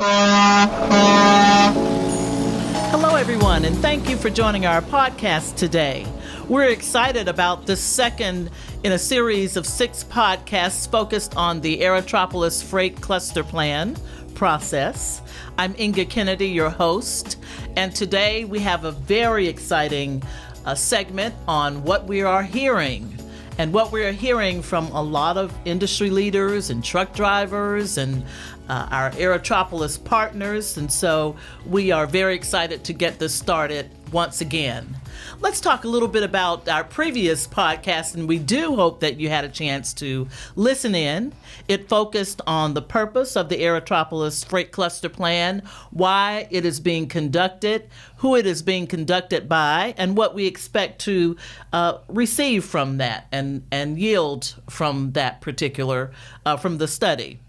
Hello, everyone, and thank you for joining our podcast today. We're excited about the second in a series of 6 podcasts focused on the Eritropolis Freight Cluster Plan process. I'm Inga Kennedy, your host, and today we have a very exciting segment on what we are hearing. And what we're hearing from a lot of industry leaders and truck drivers and our Eritropolis partners. And so we are very excited to get this started once again. Let's talk a little bit about our previous podcast, and we do hope that you had a chance to listen in. It focused on the purpose of the Eritropolis Freight Cluster Plan, why it is being conducted, who it is being conducted by, and what we expect to receive from that and yield from that particular, from the study.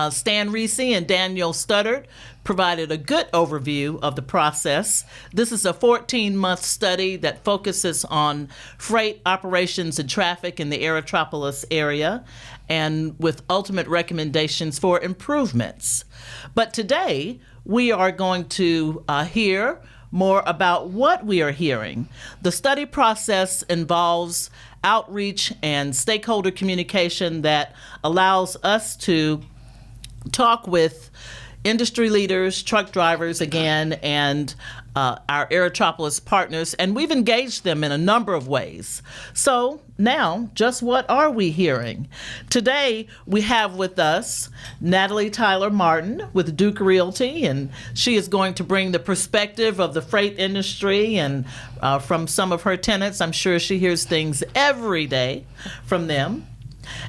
Stan Reese and Daniel Studdard provided a good overview of the process. This is a 14-month study that focuses on freight operations and traffic in the Eritropolis area and with ultimate recommendations for improvements. But today, we are going to hear more about what we are hearing. The study process involves outreach and stakeholder communication that allows us to talk with industry leaders, truck drivers again, and our Eritropolis partners, and we've engaged them in a number of ways. So now, just what are we hearing? Today, we have with us Natalie Tyler Martin with Duke Realty, and she is going to bring the perspective of the freight industry and from some of her tenants. I'm sure she hears things every day from them.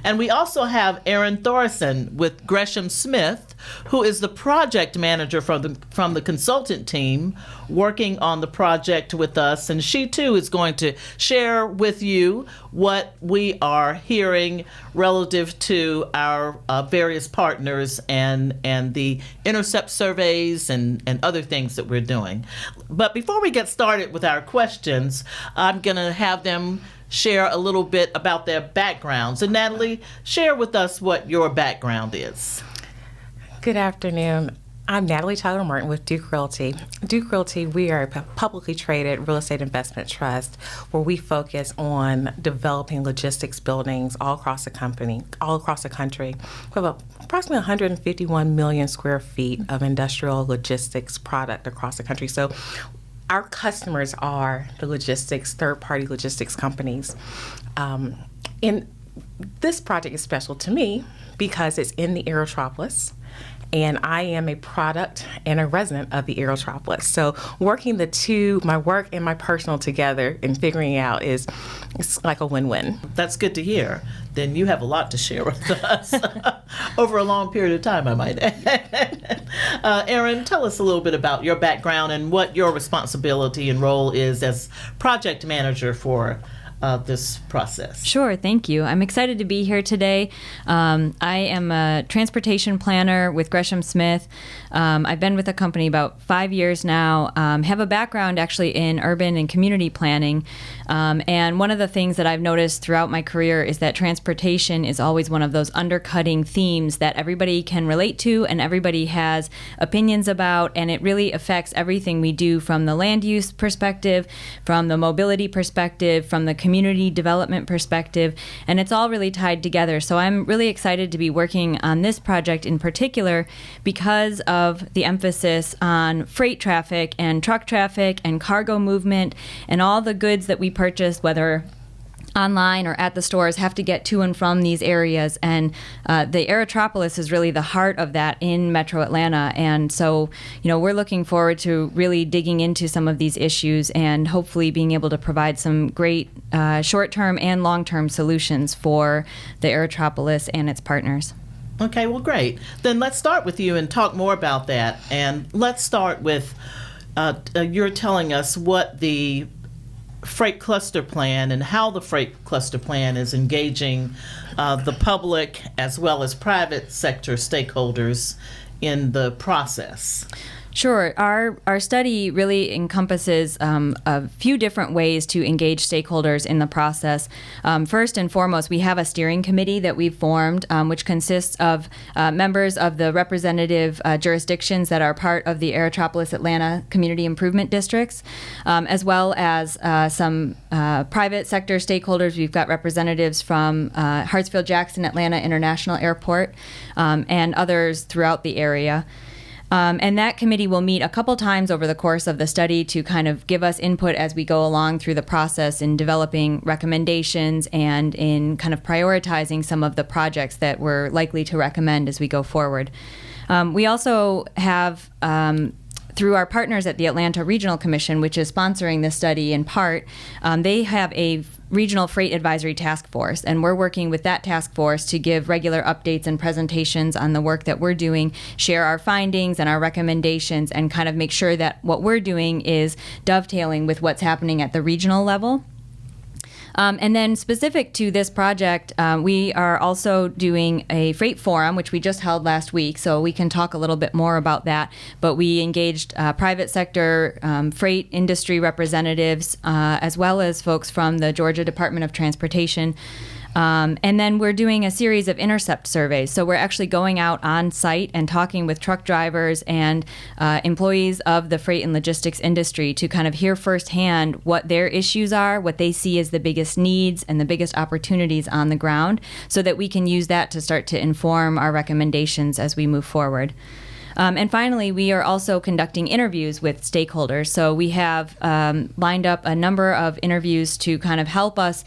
And we also have Erin Thoresen with Gresham Smith, who is the project manager from the consultant team working on the project with us. And she too is going to share with you what we are hearing relative to our various partners and the intercept surveys and other things that we're doing. But before we get started with our questions, I'm going to have them share a little bit about their backgrounds. And Natalie, share with us what your background is. Good afternoon. I'm Natalie Tyler Martin with Duke Realty. Duke Realty, we are a publicly traded real estate investment trust where we focus on developing logistics buildings all across the country. We have approximately 151 million square feet of industrial logistics product across the country. So our customers are the logistics, third-party logistics companies. And this project is special to me because it's in the Eritropolis, and I am a product and a resident of the Eritropolis. So working the two, my work and my personal together and figuring it out it's like a win-win. That's good to hear. Then you have a lot to share with us over a long period of time, I might add. Erin, tell us a little bit about your background and what your responsibility and role is as project manager for this process. Sure, thank you. I'm excited to be here today. I am a transportation planner with Gresham Smith. I've been with the company about 5 years now, have a background actually in urban and community planning. And one of the things that I've noticed throughout my career is that transportation is always one of those undercutting themes that everybody can relate to and everybody has opinions about, and it really affects everything we do from the land use perspective, from the mobility perspective, from the community development perspective, and it's all really tied together. So I'm really excited to be working on this project in particular because of the emphasis on freight traffic and truck traffic and cargo movement and all the goods that we purchase, whether online or at the stores, have to get to and from these areas. And the Eritropolis is really the heart of that in Metro Atlanta. And so, we're looking forward to really digging into some of these issues and hopefully being able to provide some great short-term and long-term solutions for the Eritropolis and its partners. Okay, well, great. Then let's start with you and talk more about that. And let's start with you're telling us what the Freight Cluster Plan and how the Freight Cluster Plan is engaging the public as well as private sector stakeholders in the process. Sure. Our study really encompasses a few different ways to engage stakeholders in the process. First and foremost, we have a steering committee that we've formed, which consists of members of the representative jurisdictions that are part of the Aerotropolis Atlanta Community Improvement Districts, as well as some private sector stakeholders. We've got representatives from Hartsfield-Jackson Atlanta International Airport and others throughout the area. And that committee will meet a couple times over the course of the study to kind of give us input as we go along through the process in developing recommendations and in kind of prioritizing some of the projects that we're likely to recommend as we go forward. We also have, through our partners at the Atlanta Regional Commission, which is sponsoring this study in part, they have a Regional Freight Advisory Task Force, and we're working with that task force to give regular updates and presentations on the work that we're doing, share our findings and our recommendations, and kind of make sure that what we're doing is dovetailing with what's happening at the regional level. And then specific to this project, we are also doing a freight forum, which we just held last week, so we can talk a little bit more about that. But we engaged private sector freight industry representatives, as well as folks from the Georgia Department of Transportation. And then we're doing a series of intercept surveys. So we're actually going out on site and talking with truck drivers and employees of the freight and logistics industry to kind of hear firsthand what their issues are, what they see as the biggest needs and the biggest opportunities on the ground, so that we can use that to start to inform our recommendations as we move forward. And finally, we are also conducting interviews with stakeholders. So we have lined up a number of interviews to kind of help us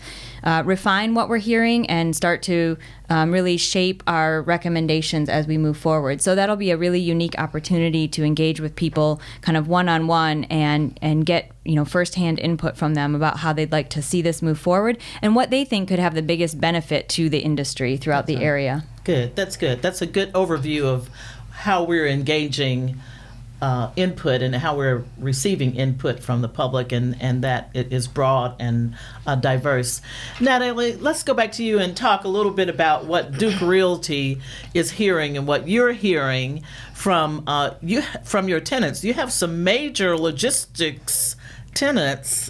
refine what we're hearing and start to really shape our recommendations as we move forward. So that'll be a really unique opportunity to engage with people kind of one-on-one and get firsthand input from them about how they'd like to see this move forward and what they think could have the biggest benefit to the industry throughout the area. Good. That's good. That's a good overview of how we're engaging input and how we're receiving input from the public, and that it is broad and diverse. Natalie, let's go back to you and talk a little bit about what Duke Realty is hearing and what you're hearing from your tenants. You have some major logistics tenants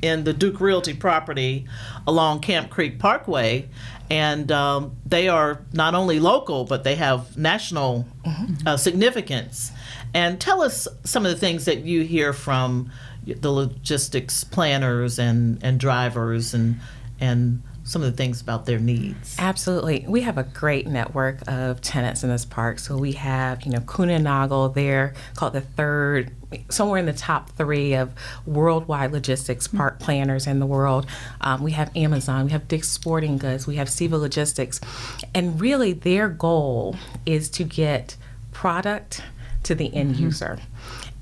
in the Duke Realty property along Camp Creek Parkway. And they are not only local, but they have national significance. And tell us some of the things that you hear from the logistics planners and drivers and some of the things about their needs. Absolutely. We have a great network of tenants in this park. So we have, Kuehne + Nagel, they're called the third, somewhere in the top 3 of worldwide logistics park planners in the world. We have Amazon, we have Dick's Sporting Goods, we have Siva Logistics. And really their goal is to get product to the end user.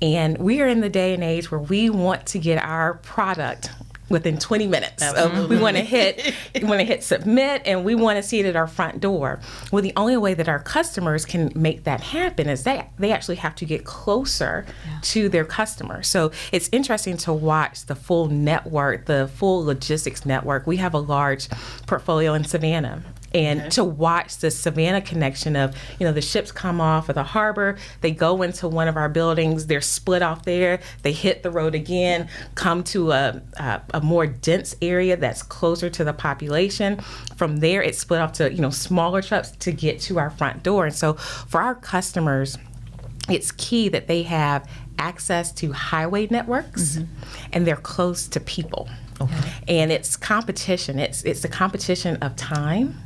And we are in the day and age where we want to get our product within 20 minutes. We want to hit submit, and we want to see it at our front door. Well, the only way that our customers can make that happen is that they actually have to get closer to their customer. So it's interesting to watch the full network, the full logistics network. We have a large portfolio in Savannah. And to watch the Savannah connection of, the ships come off of the harbor, they go into one of our buildings, they're split off there, they hit the road again, come to a more dense area that's closer to the population. From there, it's split off to, smaller trucks to get to our front door. And so for our customers, it's key that they have access to highway networks and they're close to people. And it's competition. It's the competition of time,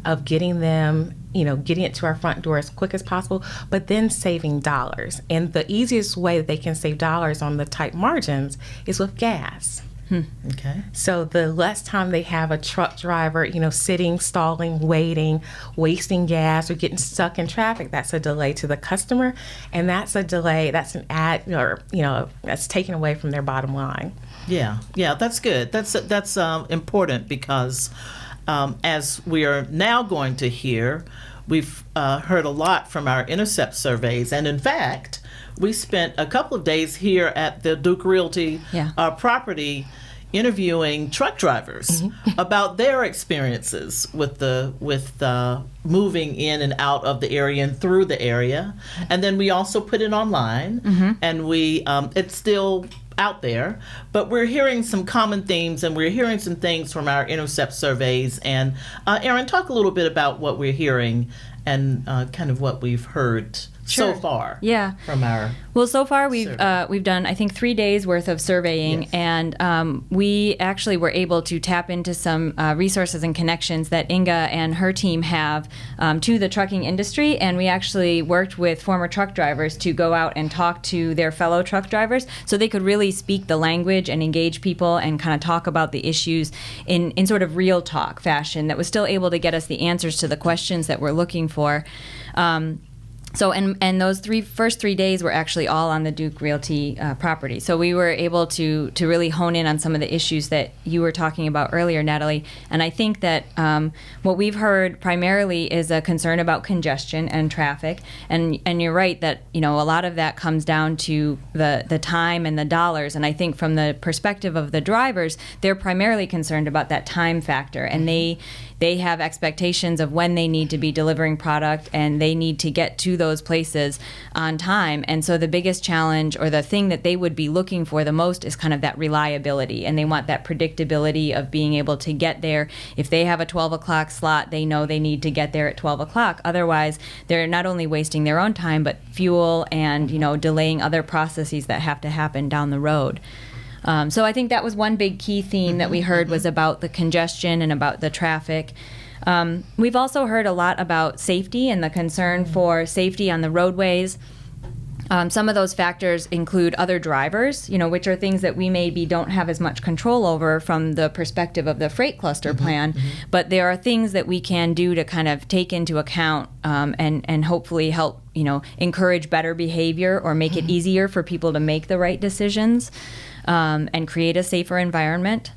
of getting them, getting it to our front door as quick as possible, but then saving dollars. And the easiest way that they can save dollars on the tight margins is with gas. Okay. So the less time they have a truck driver, sitting, stalling, waiting, wasting gas, or getting stuck in traffic, that's a delay to the customer, and that's a delay, that's an ad, or that's taken away from their bottom line. Yeah, that's good. That's important because as we are now going to hear, we've heard a lot from our intercept surveys, and in fact, we spent a couple of days here at the Duke Realty property interviewing truck drivers about their experiences with moving in and out of the area and through the area. And then we also put it online, and we it's still out there, but we're hearing some common themes, and we're hearing some things from our intercept surveys. And Erin, talk a little bit about what we're hearing and kind of what we've heard so far. Yeah. From our Well, so far we've done, I think, 3 days worth of surveying, and we actually were able to tap into some resources and connections that Inga and her team have to the trucking industry, and we actually worked with former truck drivers to go out and talk to their fellow truck drivers so they could really speak the language and engage people and kind of talk about the issues in sort of real talk fashion that was still able to get us the answers to the questions that we're looking for. So, and those first 3 days were actually all on the Duke Realty property. So we were able to really hone in on some of the issues that you were talking about earlier, Natalie. And I think that what we've heard primarily is a concern about congestion and traffic. And you're right that, a lot of that comes down to the time and the dollars. And I think from the perspective of the drivers, they're primarily concerned about that time factor. And they have expectations of when they need to be delivering product, and they need to get to those places on time. And so the biggest challenge, or the thing that they would be looking for the most, is kind of that reliability. And they want that predictability of being able to get there. If they have a 12 o'clock slot, they know they need to get there at 12 o'clock. Otherwise, they're not only wasting their own time, but fuel and, delaying other processes that have to happen down the road. So I think that was one big key theme that we heard, was about the congestion and about the traffic. We've also heard a lot about safety and the concern for safety on the roadways. Some of those factors include other drivers, which are things that we maybe don't have as much control over from the perspective of the freight cluster plan. But there are things that we can do to kind of take into account and hopefully help, encourage better behavior or make it easier for people to make the right decisions. And create a safer environment.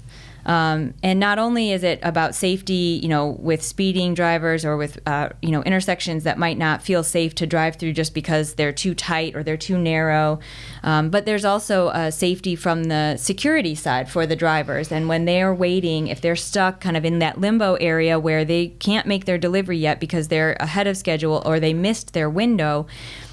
And not only is it about safety, with speeding drivers or with, intersections that might not feel safe to drive through just because they're too tight or they're too narrow, but there's also safety from the security side for the drivers. And when they are waiting, if they're stuck kind of in that limbo area where they can't make their delivery yet because they're ahead of schedule or they missed their window,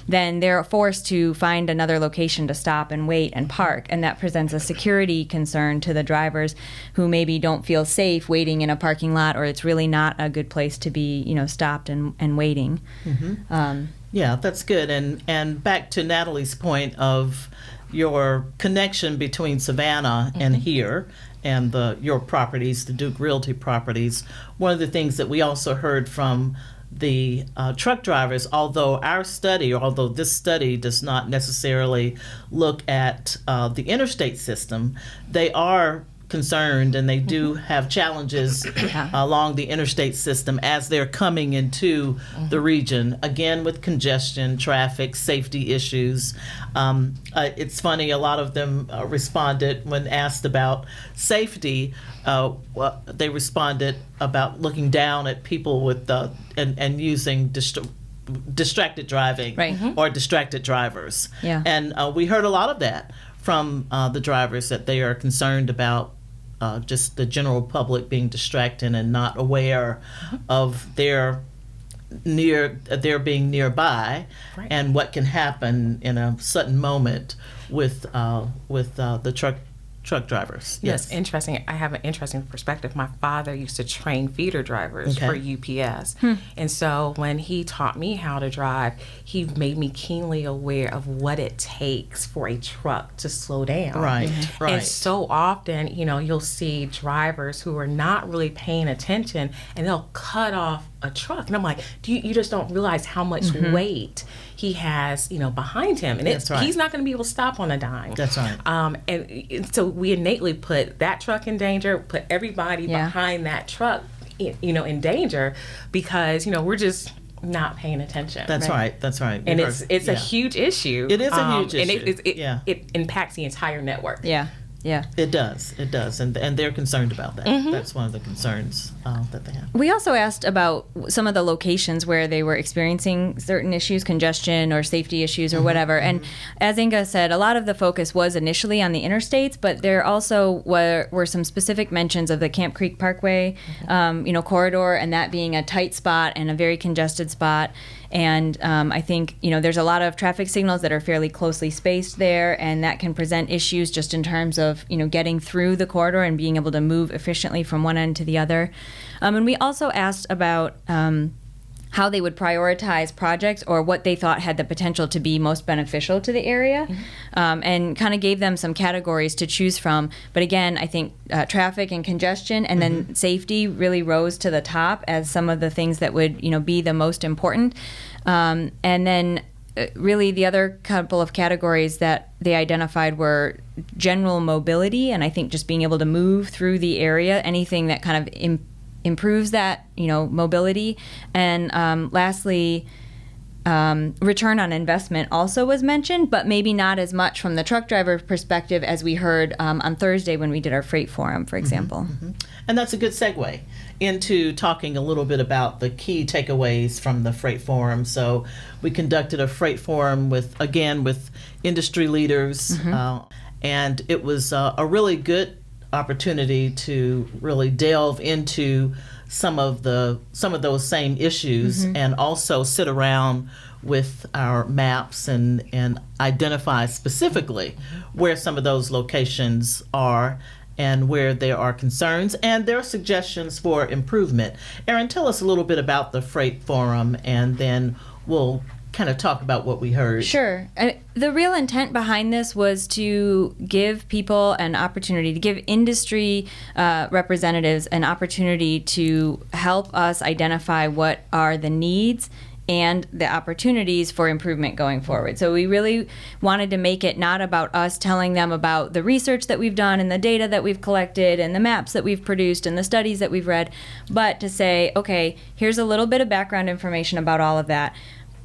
then they're forced to find another location to stop and wait and park. And that presents a security concern to the drivers who maybe don't feel safe waiting in a parking lot, or it's really not a good place to be, stopped and waiting. Yeah, that's good. And back to Natalie's point of your connection between Savannah and here, and your properties, the Duke Realty properties. One of the things that we also heard from the truck drivers, although this study does not necessarily look at the interstate system, they are concerned, and they do have challenges along the interstate system as they're coming into the region, again with congestion, traffic, safety issues. It's funny, a lot of them responded when asked about safety. They responded about looking down at people with and using distracted driving or distracted drivers. And we heard a lot of that from the drivers, that they are concerned about just the general public being distracted and not aware of their being nearby, and what can happen in a sudden moment with the truck drivers. Yes, interesting. I have an interesting perspective. My father used to train feeder drivers for UPS. And so when he taught me how to drive, he made me keenly aware of what it takes for a truck to slow down. Right. And so often, you'll see drivers who are not really paying attention, and they'll cut off a truck. And I'm like, you just don't realize how much weight he has, behind him. And he's not going to be able to stop on a dime. That's right. And so we innately put that truck in danger, put everybody behind that truck, in danger, because, we're just not paying attention. That's right. That's right. And it's a huge issue. It is a huge issue. And it impacts the entire network. Yeah. Yeah. It does, and they're concerned about that. That's one of the concerns that they have. We also asked about some of the locations where they were experiencing certain issues, congestion or safety issues or whatever. And as Inga said, a lot of the focus was initially on the interstates, but there also were some specific mentions of the Camp Creek Parkway, corridor, and that being a tight spot and a very congested spot. And I think, there's a lot of traffic signals that are fairly closely spaced there, and that can present issues just in terms of, getting through the corridor and being able to move efficiently from one end to the other. And we also asked about how they would prioritize projects or what they thought had the potential to be most beneficial to the area, and kind of gave them some categories to choose from. But again, I think traffic and congestion and then safety really rose to the top as some of the things that would be the most important. And then really the other couple of categories that they identified were general mobility, and I think just being able to move through the area, anything that kind of improves that, mobility. And lastly, return on investment also was mentioned, but maybe not as much from the truck driver perspective as we heard on Thursday when we did our freight forum, for example. And that's a good segue into talking a little bit about the key takeaways from the freight forum. So we conducted a freight forum with industry leaders, and it was a really good opportunity to really delve into some of those same issues, and also sit around with our maps and identify specifically where some of those locations are and where there are concerns and there are suggestions for improvement. Erin, tell us a little bit about the freight forum, and then we'll kind of talk about what we heard. Sure. The real intent behind this was to give people an opportunity, to give industry representatives an opportunity to help us identify what are the needs and the opportunities for improvement going forward. So we really wanted to make it not about us telling them about the research that we've done and the data that we've collected and the maps that we've produced and the studies that we've read, but to say, okay, here's a little bit of background information about all of that.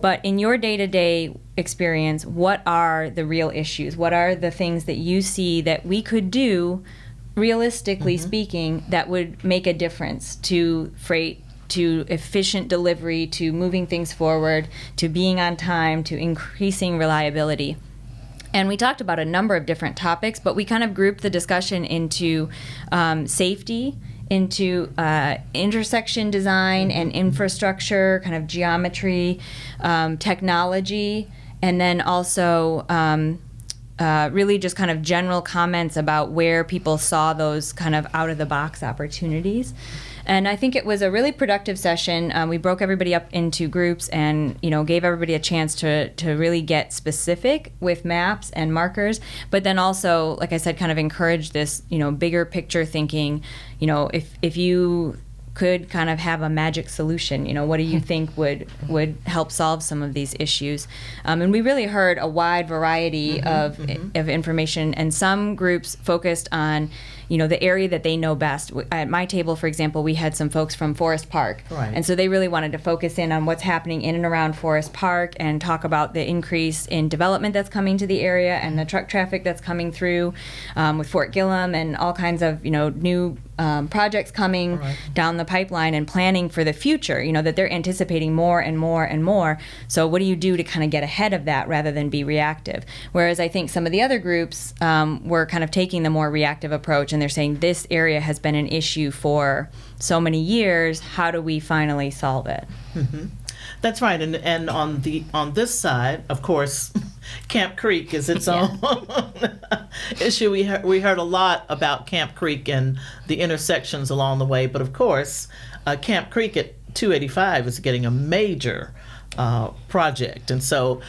But in your day-to-day experience, what are the real issues? What are the things that you see that we could do, realistically speaking, that would make a difference to freight, to efficient delivery, to moving things forward, to being on time, to increasing reliability? And we talked about a number of different topics, but we kind of grouped the discussion into safety, into intersection design and infrastructure, kind of geometry, technology, and then also really just kind of general comments about where people saw those kind of out-of-the-box opportunities. And I think it was a really productive session. We broke everybody up into groups and, gave everybody a chance to really get specific with maps and markers, but then also, like I said, kind of encourage this, bigger picture thinking. If you could kind of have a magic solution, what do you think would help solve some of these issues? And we really heard a wide variety of information, and some groups focused on the area that they know best. At my table, for example, we had some folks from Forest Park. Right. And so they really wanted to focus in on what's happening in and around Forest Park and talk about the increase in development that's coming to the area and the truck traffic that's coming through with Fort Gillum and all kinds of, new projects coming down the pipeline and planning for the future, that they're anticipating more and more and more. So what do you do to kind of get ahead of that rather than be reactive? Whereas I think some of the other groups were kind of taking the more reactive approach, and they're saying this area has been an issue for so many years. How do we finally solve it? That's right, and on this side, of course, Camp Creek is its own issue. We heard a lot about Camp Creek and the intersections along the way, but of course, Camp Creek at 285 is getting a major project, and so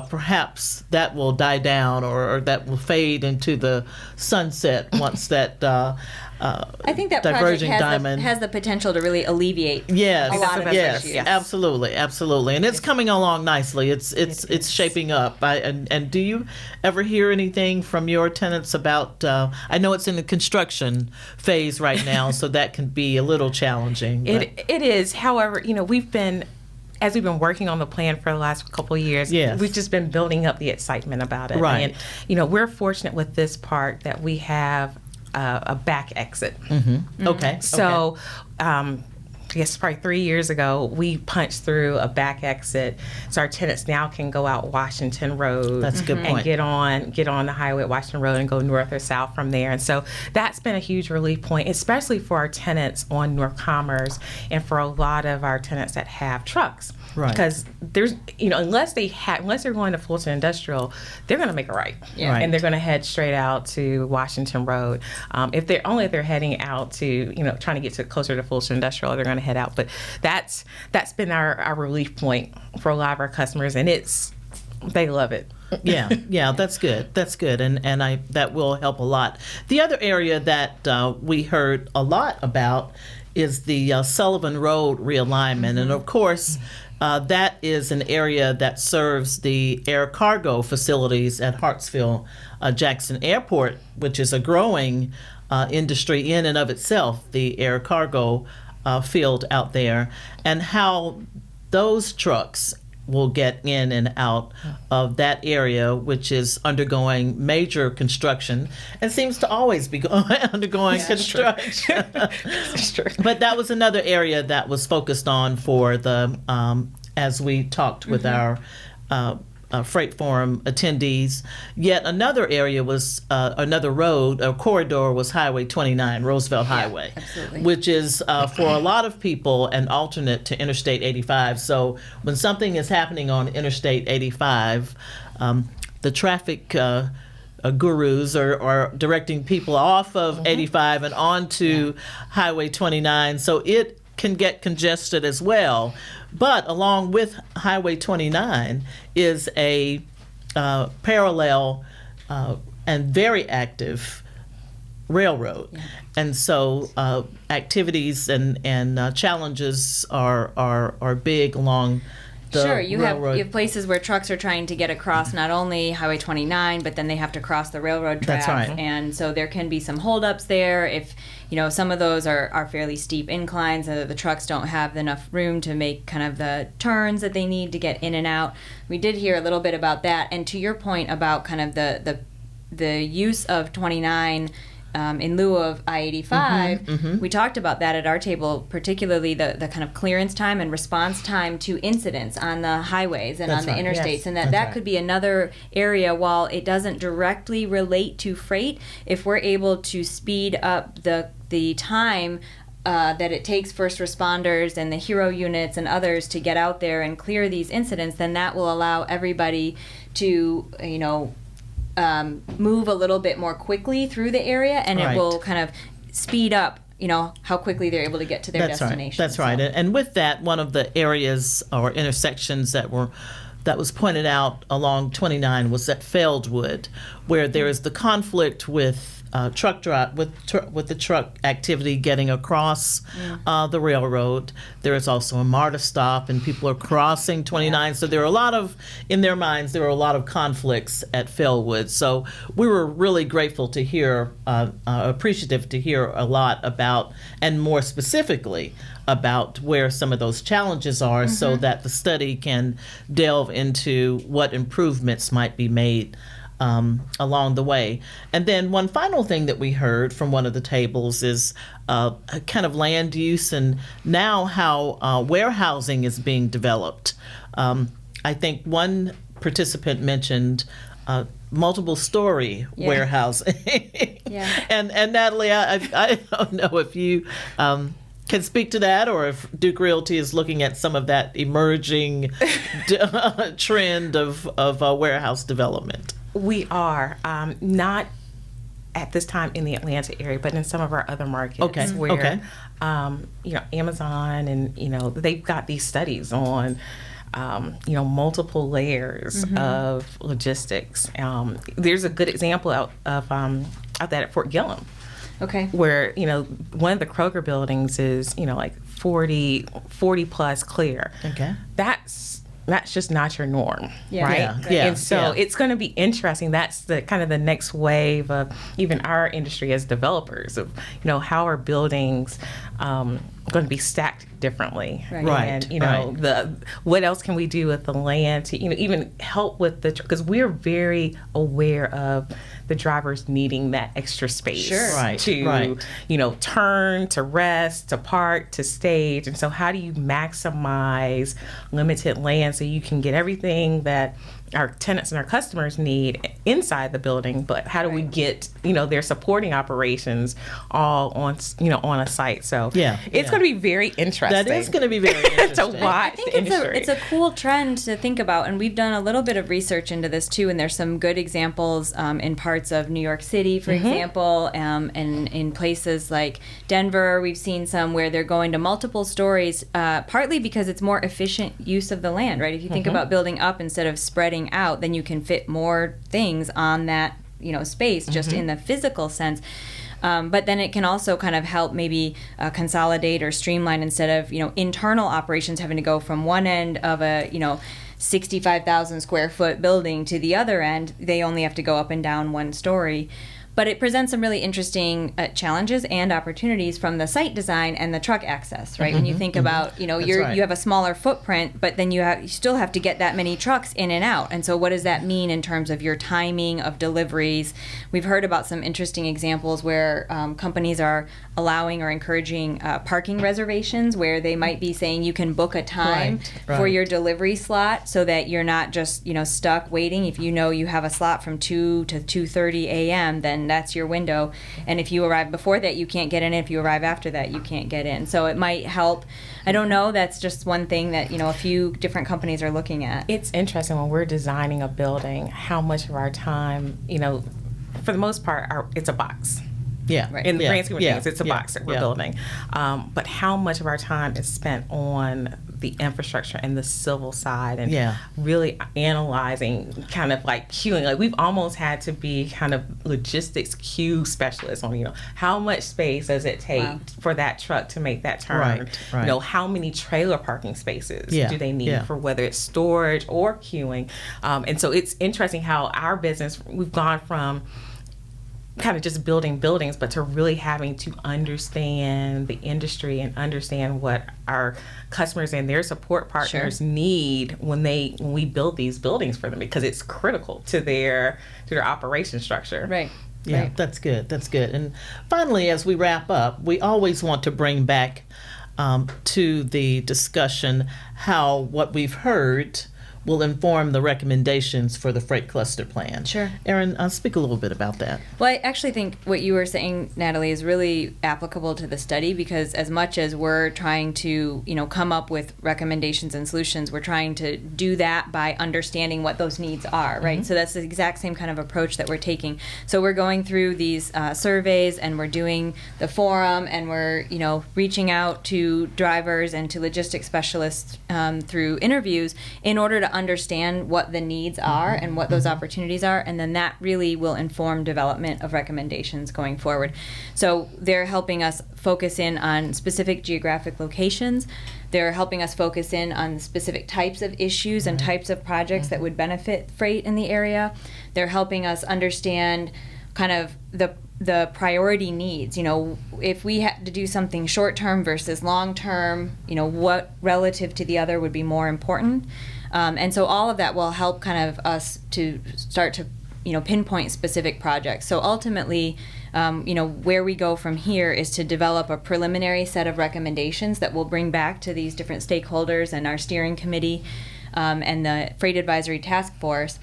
perhaps that will die down or that will fade into the sunset once that I think that project has the potential to really alleviate a lot of issues. Absolutely, and it's coming along nicely. It's shaping up. And do you ever hear anything from your tenants about? I know it's in the construction phase right now, so that can be a little challenging. It is. However, we've been as we've been working on the plan for the last couple of years, Yes. we've just been building up the excitement about it. Right. And, we're fortunate with this park that we have a back exit. Okay. So, I guess probably 3 years ago, we punched through a back exit, so our tenants now can go out Washington Road. That's a good point. And get on the highway at Washington Road and go north or south from there. And so that's been a huge relief point, especially for our tenants on North Commerce and for a lot of our tenants that have trucks. Right. Because there's, unless they're going to Fulton Industrial, they're going to make a right. Yeah. Right. And they're going to head straight out to Washington Road. If they're heading out to, trying to get closer to Fulton Industrial, they're going to head out. But that's been our relief point for a lot of our customers, and they love it. Yeah, that's good. That's good, and that will help a lot. The other area that we heard a lot about is the Sullivan Road realignment, and of course, that is an area that serves the air cargo facilities at Hartsfield Jackson Airport, which is a growing industry in and of itself, the air cargo field out there, and how those trucks will get in and out of that area, which is undergoing major construction and seems to always be undergoing construction. That's true. But that was another area that was focused on for the, as we talked with our Freight Forum attendees. Yet another area was, another road, a corridor was Highway 29, Roosevelt Highway, absolutely. which is for a lot of people an alternate to Interstate 85. So when something is happening on Interstate 85, the traffic gurus are directing people off of 85 and onto Highway 29. So it can get congested as well. But along with Highway 29 is a parallel and very active railroad. Yeah. And so activities and challenges are big along the Sure, you railroad. have places where trucks are trying to get across not only Highway 29, but then they have to cross the railroad tracks. That's right. And so there can be some holdups there. If some of those are fairly steep inclines, and the trucks don't have enough room to make kind of the turns that they need to get in and out. We did hear a little bit about that. And to your point about kind of the use of 29 in lieu of I-85, we talked about that at our table, particularly the kind of clearance time and response time to incidents on the highways and That's on the right. interstates, Yes. and That's that right. could be another area. While it doesn't directly relate to freight, if we're able to speed up the time that it takes first responders and the hero units and others to get out there and clear these incidents, then that will allow everybody to, move a little bit more quickly through the area, and Right. it will kind of speed up, how quickly they're able to get to their That's destination. Right. That's right. And with that, one of the areas or intersections that was pointed out along 29 was at Feldwood, where there is the conflict with with the truck activity getting across the railroad. There is also a MARTA stop, and people are crossing 29. So there are in their minds, there are a lot of conflicts at Feldwood. So we were really grateful to hear, appreciative to hear a lot about, and more specifically, about where some of those challenges are, so that the study can delve into what improvements might be made along the way. And then one final thing that we heard from one of the tables is kind of land use and now how warehousing is being developed. I think one participant mentioned multiple story warehousing. And Natalie, I don't know if you can speak to that, or if Duke Realty is looking at some of that emerging trend of warehouse development. We are not at this time in the Atlanta area, but in some of our other markets where, Amazon and, they've got these studies on, multiple layers of logistics. There's a good example out that at Fort Gillum. Okay. Where, one of the Kroger buildings is, like 40 plus clear. Okay. That's just not your norm, right? Yeah. And so it's going to be interesting. That's the kind of the next wave of even our industry as developers of, how are buildings going to be stacked differently. Right. And, what else can we do with the land to, even help with because we're very aware of the drivers needing that extra space to, turn, to rest, to park, to stage. And so how do you maximize limited land so you can get everything that our tenants and our customers need inside the building, but how do we get, their supporting operations all on a site? So it's going to be very interesting. That is going to be very interesting. To watch the industry. It's a cool trend to think about, and we've done a little bit of research into this too, and there's some good examples in parts of New York City, for example, and in places like Denver, we've seen some where they're going to multiple stories, partly because it's more efficient use of the land, right? If you think about building up instead of spreading out, then you can fit more things on that space just in the physical sense. But then it can also kind of help maybe consolidate or streamline instead of internal operations having to go from one end of a 65,000 square foot building to the other end. They only have to go up and down one story. But it presents some really interesting challenges and opportunities from the site design and the truck access, right? When you think about, you have a smaller footprint, but then you still have to get that many trucks in and out. And so what does that mean in terms of your timing of deliveries? We've heard about some interesting examples where companies are allowing or encouraging parking reservations, where they might be saying you can book a time for your delivery slot so that you're not just, stuck waiting. If you have a slot from 2 to 2:30 a.m., then that's your window. And if you arrive before that, you can't get in. If you arrive after that, you can't get in. So it might help. I don't know. That's just one thing that, a few different companies are looking at. It's interesting when we're designing a building, how much of our time, for the most part, it's a box. Yeah. Right. In the grand scheme of things, it's a box that we're building. But how much of our time is spent on the infrastructure and the civil side and really analyzing kind of like queuing. Like we've almost had to be kind of logistics queue specialists on, how much space does it take for that truck to make that turn? Right. How many trailer parking spaces do they need for whether it's storage or queuing? And so it's interesting how our business, we've gone from kind of just building buildings, but to really having to understand the industry and understand what our customers and their support partners need when we build these buildings for them, because it's critical to their operation structure. Right. Yeah, that's good. That's good. And finally, as we wrap up, we always want to bring back to the discussion how what we've heard will inform the recommendations for the freight cluster plan. Sure. Erin, speak a little bit about that. Well, I actually think what you were saying, Natalie, is really applicable to the study, because as much as we're trying to, come up with recommendations and solutions, we're trying to do that by understanding what those needs are, right? So that's the exact same kind of approach that we're taking. So we're going through these surveys, and we're doing the forum, and we're, reaching out to drivers and to logistics specialists through interviews in order to understand what the needs are and what those opportunities are, and then that really will inform development of recommendations going forward. So they're helping us focus in on specific geographic locations. They're helping us focus in on specific types of issues and types of projects that would benefit freight in the area. They're helping us understand kind of the priority needs. If we had to do something short term versus long term, what relative to the other would be more important. And so all of that will help kind of us to start to, pinpoint specific projects. So ultimately, where we go from here is to develop a preliminary set of recommendations that we'll bring back to these different stakeholders and our steering committee and the Freight Advisory Task Force.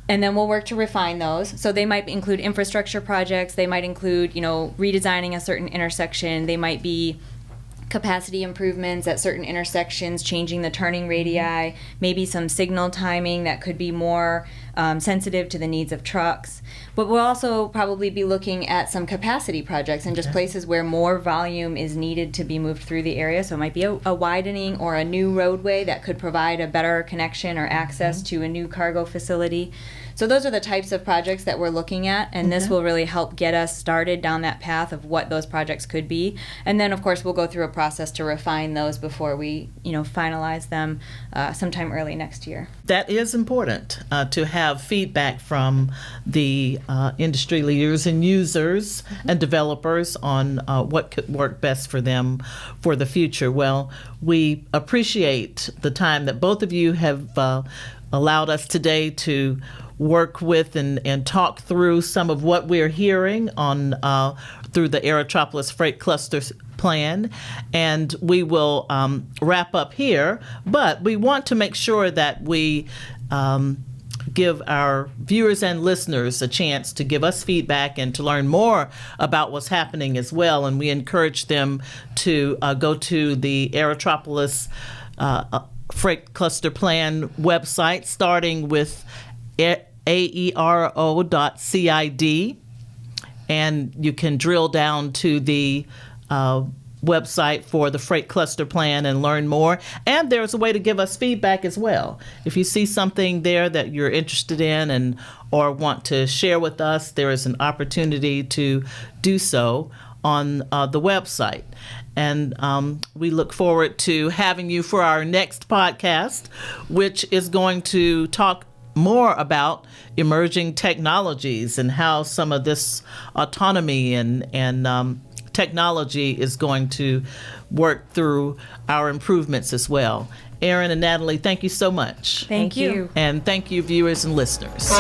And then we'll work to refine those. So they might include infrastructure projects. They might include, redesigning a certain intersection. They might be capacity improvements at certain intersections, changing the turning radii, maybe some signal timing that could be more sensitive to the needs of trucks. But we'll also probably be looking at some capacity projects and just places where more volume is needed to be moved through the area. So it might be a widening or a new roadway that could provide a better connection or access to a new cargo facility. So those are the types of projects that we're looking at, and this will really help get us started down that path of what those projects could be. And then, of course, we'll go through a process to refine those before we, finalize them sometime early next year. That is important to have feedback from the industry leaders and users and developers on what could work best for them for the future. Well, we appreciate the time that both of you have allowed us today to work with and talk through some of what we're hearing on through the Aerotropolis Freight Cluster Plan, and we will wrap up here. But we want to make sure that we give our viewers and listeners a chance to give us feedback and to learn more about what's happening as well. And we encourage them to go to the Aerotropolis Freight Cluster Plan website, starting with aero.cid, and you can drill down to the website for the Freight Cluster Plan and learn more. And there's a way to give us feedback as well. If you see something there that you're interested in and or want to share with us, there is an opportunity to do so on the website. And we look forward to having you for our next podcast, which is going to talk more about emerging technologies and how some of this autonomy and technology is going to work through our improvements as well. Erin and Natalie, thank you so much. Thank you. And thank you, viewers and listeners.